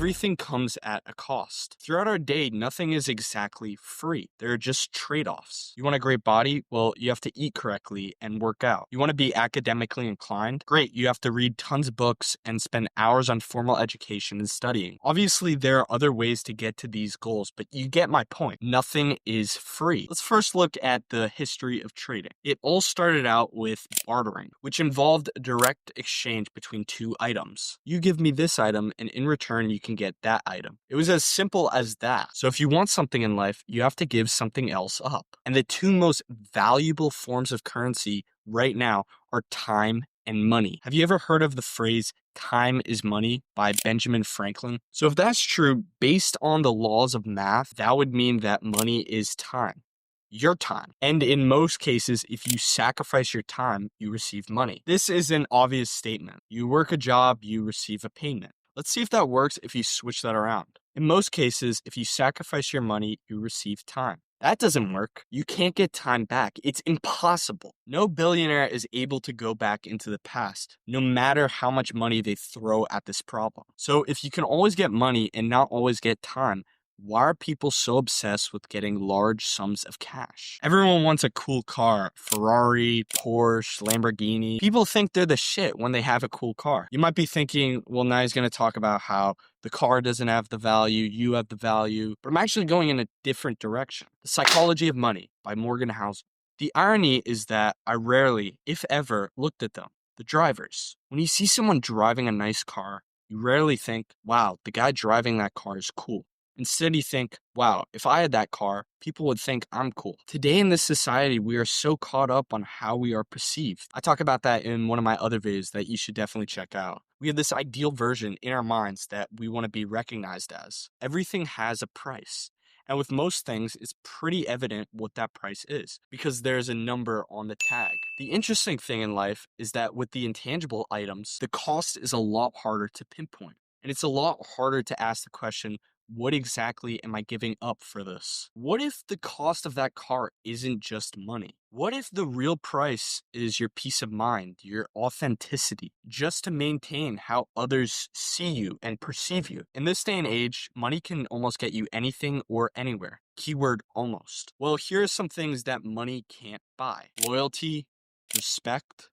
Everything comes at a cost. Throughout our day, nothing is exactly free. There are just trade-offs. You want a great body? Well, you have to eat correctly and work out. You want to be academically inclined? Great, you have to read tons of books and spend hours on formal education and studying. Obviously, there are other ways to get to these goals, but you get my point. Nothing is free. Let's first look at the history of trading. It all started out with bartering, which involved a direct exchange between two items. You give me this item, and in return, you can get that item. It was as simple as that. So if you want something in life, you have to give something else up. And the two most valuable forms of currency right now are time and money. Have you ever heard of the phrase "time is money" by Benjamin Franklin? So if that's true, based on the laws of math, that would mean that money is time. Your time. And in most cases, if you sacrifice your time, you receive money. This is an obvious statement. You work a job, you receive a payment. Let's see if that works if you switch that around. In most cases, if you sacrifice your money, you receive time. That doesn't work. You can't get time back. It's impossible. No billionaire is able to go back into the past, no matter how much money they throw at this problem. So if you can always get money and not always get time, why are people so obsessed with getting large sums of cash? Everyone wants a cool car, Ferrari, Porsche, Lamborghini. People think they're the shit when they have a cool car. You might be thinking, well, now he's going to talk about how the car doesn't have the value, you have the value, but I'm actually going in a different direction. The Psychology of Money by Morgan Housel. The irony is that I rarely, if ever, looked at them, the drivers. When you see someone driving a nice car, you rarely think, wow, the guy driving that car is cool. Instead, you think, wow, if I had that car, people would think I'm cool. Today in this society, we are so caught up on how we are perceived. I talk about that in one of my other videos that you should definitely check out. We have this ideal version in our minds that we want to be recognized as. Everything has a price. And with most things, it's pretty evident what that price is because there's a number on the tag. The interesting thing in life is that with the intangible items, the cost is a lot harder to pinpoint. And it's a lot harder to ask the question, what exactly am I giving up for this? What if the cost of that car isn't just money? What if the real price is your peace of mind, your authenticity, just to maintain how others see you and perceive you? In this day and age, money can almost get you anything or anywhere. Keyword almost. Well, here are some things that money can't buy: loyalty, respect,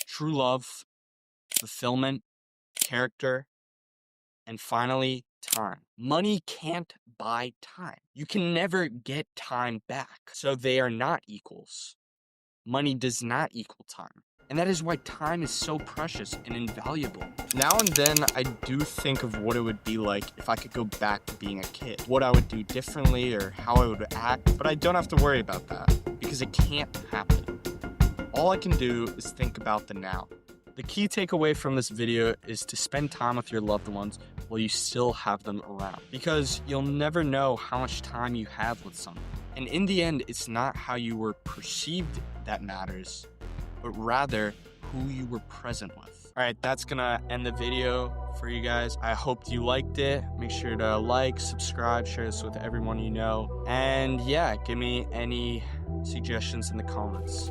true love, fulfillment, character, and finally, time. Money can't buy time. You can never get time back. So they are not equals. Money does not equal time. And that is why time is so precious and invaluable. Now and then, I do think of what it would be like if I could go back to being a kid. What I would do differently or how I would act. But I don't have to worry about that because it can't happen. All I can do is think about the now. The key takeaway from this video is to spend time with your loved ones while you still have them around, because you'll never know how much time you have with someone. And in the end, it's not how you were perceived that matters, but rather who you were present with. All right, that's gonna end the video for you guys. I hope you liked it. Make sure to like, subscribe, share this with everyone you know. And yeah, give me any suggestions in the comments.